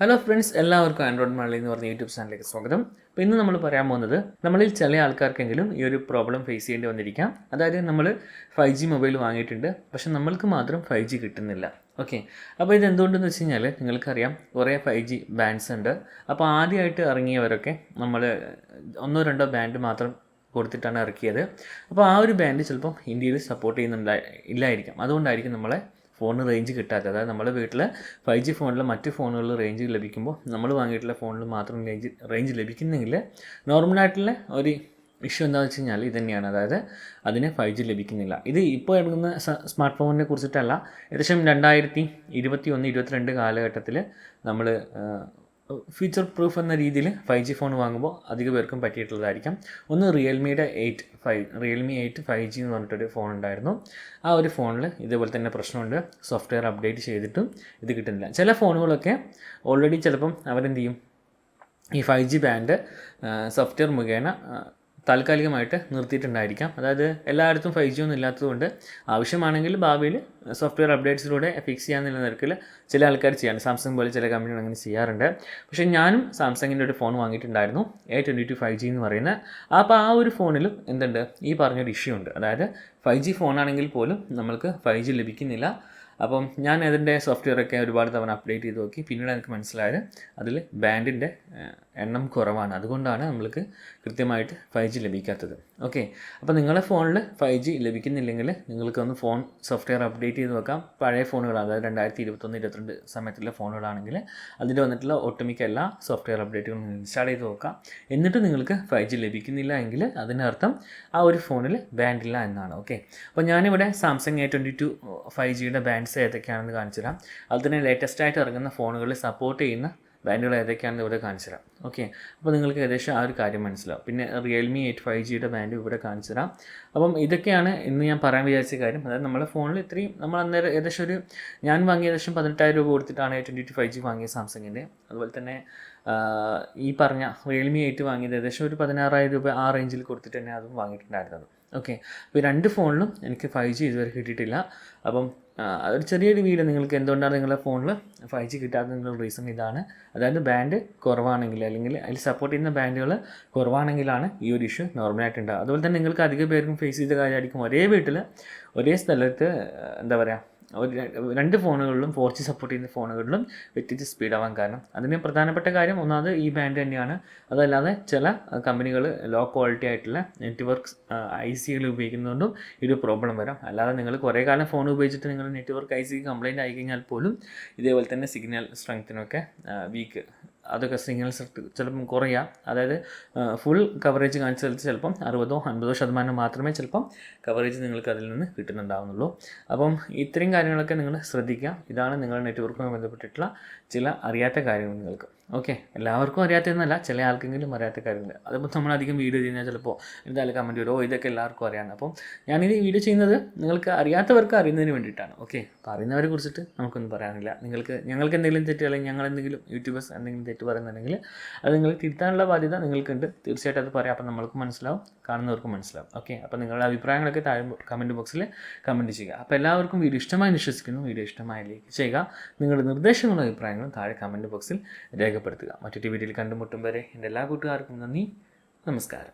Hello friends, എല്ലാവർക്കും Android Malayali എന്ന് പറഞ്ഞ യൂട്യൂബ് ചാനലിലേക്ക് സ്വാഗതം. അപ്പോൾ ഇന്ന് നമ്മൾ പറയാൻ പോകുന്നത് നമ്മളിൽ ചില ആൾക്കാർക്കെങ്കിലും ഈ ഒരു പ്രോബ്ലം ഫേസ് ചെയ്യേണ്ടി വന്നിരിക്കാം. അതായത് നമ്മൾ 5G മൊബൈൽ വാങ്ങിയിട്ടുണ്ട്, പക്ഷെ നമ്മൾക്ക് മാത്രം 5G കിട്ടുന്നില്ല. ഓക്കെ, അപ്പോൾ ഇത് എന്തുകൊണ്ടെന്ന് വെച്ച് കഴിഞ്ഞാൽ നിങ്ങൾക്കറിയാം കുറേ 5G ബാൻഡ്സ് ഉണ്ട്. അപ്പോൾ ആദ്യമായിട്ട് ഇറങ്ങിയവരൊക്കെ നമ്മൾ ഒന്നോ രണ്ടോ ബാൻഡ് മാത്രം കൊടുത്തിട്ടാണ് ഇറക്കിയത്. അപ്പോൾ ആ ഒരു ബാൻഡ് ചിലപ്പം ഇന്ത്യയിൽ സപ്പോർട്ട് ഇല്ലായിരിക്കാം. അതുകൊണ്ടായിരിക്കും നമ്മളെ ഫോണിന് റേഞ്ച് കിട്ടാത്തത്. അതായത് നമ്മുടെ വീട്ടിൽ 5G ഫോണിൽ മറ്റ് ഫോണുകളിൽ റേഞ്ച് ലഭിക്കുമ്പോൾ നമ്മൾ വാങ്ങിയിട്ടുള്ള ഫോണിൽ മാത്രം റേഞ്ച് ലഭിക്കുന്നെങ്കിൽ നോർമലായിട്ടുള്ള ഒരു ഇഷ്യൂ എന്താണെന്ന് വെച്ച് കഴിഞ്ഞാൽ ഇത് തന്നെയാണ്. അതായത് അതിന് 5G ലഭിക്കുന്നില്ല. ഇത് ഇപ്പോൾ ഇറങ്ങുന്ന സ്മാർട്ട് ഫോണിനെ കുറിച്ചിട്ടല്ല. ഏകദേശം 2021-22 കാലഘട്ടത്തിൽ നമ്മൾ ഫീച്ചർ പ്രൂഫ് എന്ന രീതിയിൽ 5G ഫോൺ വാങ്ങുമ്പോൾ അധിക പേർക്കും പറ്റിയിട്ടുള്ളതായിരിക്കാം. ഒന്ന് റിയൽമിയുടെ 8 5G എന്ന് പറഞ്ഞിട്ടൊരു ഫോൺ ഉണ്ടായിരുന്നു. ആ ഒരു ഫോണിൽ ഇതേപോലെ തന്നെ പ്രശ്നമുണ്ട്. സോഫ്റ്റ്വെയർ അപ്ഡേറ്റ് ചെയ്തിട്ടും ഇത് കിട്ടുന്നില്ല. ചില ഫോണുകളൊക്കെ ഓൾറെഡി ചിലപ്പം അവരെന്ത് ചെയ്യും, ഈ 5G ബാൻഡ് സോഫ്റ്റ്വെയർ മുഖേന താൽക്കാലികമായിട്ട് നിർത്തിയിട്ടുണ്ടായിരിക്കാം. അതായത് എല്ലായിടത്തും 5G ഒന്നും ഇല്ലാത്തതുകൊണ്ട് ആവശ്യമാണെങ്കിൽ ഭാവിയിൽ സോഫ്റ്റ്വെയർ അപ്ഡേറ്റ്സിലൂടെ ഫിക്സ് ചെയ്യാമെന്നുള്ള നിരക്കിൽ ചില ആൾക്കാർ ചെയ്യാറുണ്ട്. സാംസങ് പോലെ ചില കമ്പനികൾ അങ്ങനെ ചെയ്യാറുണ്ട്. പക്ഷേ ഞാനും സാംസങ്ങിൻ്റെ ഒരു ഫോൺ വാങ്ങിയിട്ടുണ്ടായിരുന്നു, A22 5G എന്ന് പറയുന്നത്. അപ്പോൾ ആ ഒരു ഫോണിലും എന്തുണ്ട്, ഈ പറഞ്ഞൊരു ഇഷ്യൂ ഉണ്ട്. അതായത് 5G ഫോണാണെങ്കിൽ പോലും നമ്മൾക്ക് 5G ലഭിക്കുന്നില്ല. അപ്പം ഞാൻ അതിൻ്റെ സോഫ്റ്റ്വെയറൊക്കെ ഒരുപാട് തവണ അപ്ഡേറ്റ് ചെയ്ത് നോക്കി. പിന്നീട് എനിക്ക് മനസ്സിലായത് അതിൽ ബാൻഡിൻ്റെ എണ്ണം കുറവാണ്. അതുകൊണ്ടാണ് നമ്മൾക്ക് കൃത്യമായിട്ട് 5G ലഭിക്കാത്തത്. ഓക്കെ, അപ്പോൾ നിങ്ങളുടെ ഫോണിൽ 5G ലഭിക്കുന്നില്ലെങ്കിൽ നിങ്ങൾക്കൊന്ന് ഫോൺ സോഫ്റ്റ്വെയർ അപ്ഡേറ്റ് ചെയ്ത് നോക്കാം. പഴയ ഫോണുകൾ, അതായത് 2021-22 സമയത്തുള്ള ഫോണുകളാണെങ്കിൽ അതിൽ വന്നിട്ടുള്ള ഒട്ടുമിക്ക എല്ലാ സോഫ്റ്റ്വെയർ അപ്ഡേറ്റുകളും ഇൻസ്റ്റാൾ ചെയ്ത് നോക്കാം. എന്നിട്ട് നിങ്ങൾക്ക് 5G ലഭിക്കുന്നില്ല എങ്കിൽ അതിനർത്ഥം ആ ഒരു ഫോണിൽ ബാൻഡില്ല എന്നാണ്. ഓക്കെ, അപ്പോൾ ഞാനിവിടെ സാംസങ് A22 5Gയുടെ ബാൻഡ്സ് ഏതൊക്കെയാണെന്ന് കാണിച്ചു തരാം. അതിൽ തന്നെ ലേറ്റസ്റ്റ് ആയിട്ട് ഇറങ്ങുന്ന ഫോണുകളിൽ സപ്പോർട്ട് ചെയ്യുന്ന ബാൻഡുകൾ ഏതൊക്കെയാണെന്ന് ഇവിടെ കാണിച്ചു തരാം. ഓക്കെ, അപ്പോൾ നിങ്ങൾക്ക് ഏകദേശം ആ ഒരു കാര്യം മനസ്സിലാവും. പിന്നെ റിയൽമി 8 5Gയുടെ ബാൻഡ് ഇവിടെ കാണിച്ചു തരാം. അപ്പം ഇതൊക്കെയാണ് ഇന്ന് ഞാൻ പറയാൻ വിചാരിച്ച കാര്യം. അതായത് നമ്മുടെ ഫോണിൽ ഇത്രയും നമ്മൾ അന്നേരം ഏകദേശം ഞാൻ വാങ്ങിയ ഏകദേശം 18,000 രൂപ കൊടുത്തിട്ടാണ് A22 5G വാങ്ങിയത് സാംസങ്ങിൻ്റെ. അതുപോലെ തന്നെ ഈ പറഞ്ഞ റിയൽമി 8 വാങ്ങിയത് ഏകദേശം ഒരു 16,000 രൂപ ആ റേഞ്ചിൽ കൊടുത്തിട്ട് തന്നെ അതും വാങ്ങിയിട്ടുണ്ടായിരുന്നത്. ഓക്കെ, അപ്പോൾ ഈ രണ്ട് ഫോണിലും എനിക്ക് 5G ഇതുവരെ കിട്ടിയിട്ടില്ല. അപ്പം അതൊരു ചെറിയൊരു വീഡിയോ. നിങ്ങൾക്ക് എന്തുകൊണ്ടാണ് നിങ്ങളുടെ ഫോണിൽ 5G കിട്ടാത്തതിനുള്ള റീസൺ ഇതാണ്. അതായത് ബാൻഡ് കുറവാണെങ്കിൽ അല്ലെങ്കിൽ അതിൽ സപ്പോർട്ട് ചെയ്യുന്ന ബാൻഡുകൾ കുറവാണെങ്കിലാണ് ഈ ഒരു ഇഷ്യൂ നോർമലായിട്ടുണ്ടാകുക. അതുപോലെ തന്നെ നിങ്ങൾക്ക് അധിക പേർക്കും ഫേസ് ചെയ്ത കാര്യമായിരിക്കും. ഒരേ വീട്ടിൽ ഒരേ സ്ഥലത്ത് എന്താ പറയുക, രണ്ട് ഫോണുകളിലും 4G സപ്പോർട്ട് ചെയ്യുന്ന ഫോണുകളിലും വ്യത്യസ്ത സ്പീഡാവാൻ കാരണം അതിന് പ്രധാനപ്പെട്ട കാര്യം ഒന്നാമത് ഈ ബാൻഡ് തന്നെയാണ്. അതല്ലാതെ ചില കമ്പനികൾ ലോ ക്വാളിറ്റി ആയിട്ടുള്ള നെറ്റ്വർക്ക് IC ഉപയോഗിക്കുന്നതുകൊണ്ടും ഒരു പ്രോബ്ലം വരാം. അല്ലാതെ നിങ്ങൾ കുറേ കാലം ഫോൺ ഉപയോഗിച്ചിട്ട് നിങ്ങൾ നെറ്റ്വർക്ക് IC കംപ്ലയിൻ്റ് ആയി കഴിഞ്ഞാൽ പോലും ഇതേപോലെ തന്നെ സിഗ്നൽ സ്ട്രെങ്ത്തിനൊക്കെ വീക്ക്, അതൊക്കെ സിഗ്നൽ ചിലപ്പം കുറയാം. അതായത് ഫുൾ കവറേജ് കാണിച്ച സ്ഥലത്ത് ചിലപ്പം 60-50% മാത്രമേ ചിലപ്പം കവറേജ് നിങ്ങൾക്ക് അതിൽ നിന്ന് കിട്ടുന്നുണ്ടാവുന്നുള്ളൂ. അപ്പം ഇത്രയും കാര്യങ്ങളൊക്കെ നിങ്ങൾ ശ്രദ്ധിക്കുക. ഇതാണ് നിങ്ങളുടെ നെറ്റ്വർക്കുമായി ബന്ധപ്പെട്ടിട്ടുള്ള ചില അറിയാത്ത കാര്യങ്ങൾ നിങ്ങൾക്ക്. ഓക്കെ, എല്ലാവർക്കും അറിയാത്തതെന്നല്ല, ചില ആൾക്കെങ്കിലും അറിയാത്ത കാര്യങ്ങൾ. അതിപ്പോൾ നമ്മളധികം വീഡിയോ ചെയ്യുന്നത് ചിലപ്പോൾ എന്തായാലും കമൻറ്റ് വരും, ഇതൊക്കെ എല്ലാവർക്കും അറിയാം. അപ്പം ഞാനിത് വീഡിയോ ചെയ്യുന്നത് നിങ്ങൾക്ക് അറിയാത്തവർക്ക് അറിയുന്നതിന് വേണ്ടിയിട്ടാണ്. ഓക്കെ, അപ്പോൾ അറിയുന്നവരെ കുറിച്ചിട്ട് നമുക്കൊന്നും പറയാനില്ല. ഞങ്ങൾക്ക് എന്തെങ്കിലും തെറ്റ് അല്ലെങ്കിൽ ഞങ്ങൾ എന്തെങ്കിലും യൂട്യൂബേഴ്സ് എന്തെങ്കിലും തെറ്റ് പറയുന്നുണ്ടെങ്കിൽ അത് നിങ്ങൾ തിരുത്താനുള്ള ബാധ്യത നിങ്ങൾക്കുണ്ട്. തീർച്ചയായിട്ടും അത് പറയാം. അപ്പോൾ നമ്മൾക്ക് മനസ്സിലാവും, കാണുന്നവർക്കും മനസ്സിലാവും. ഓക്കെ, അപ്പോൾ നിങ്ങളുടെ അഭിപ്രായങ്ങളൊക്കെ താഴെ കമൻറ്റ് ബോക്സിൽ കമൻറ്റ് ചെയ്യുക. അപ്പോൾ എല്ലാവർക്കും വീഡിയോ ഇഷ്ടമായി വിശ്വസിക്കുന്നു. വീഡിയോ ഇഷ്ടമായി ലൈക്ക് ചെയ്യുക. നിങ്ങളുടെ നിർദ്ദേശങ്ങളും അഭിപ്രായങ്ങളും താഴെ കമൻറ്റ് ബോക്സിൽ രേഖപ്പെടുത്തുക. മറ്റൊരു വീഡിയോയിൽ കണ്ടുമുട്ടും വരെ എൻ്റെ എല്ലാ കൂട്ടുകാർക്കും നന്ദി, നമസ്കാരം.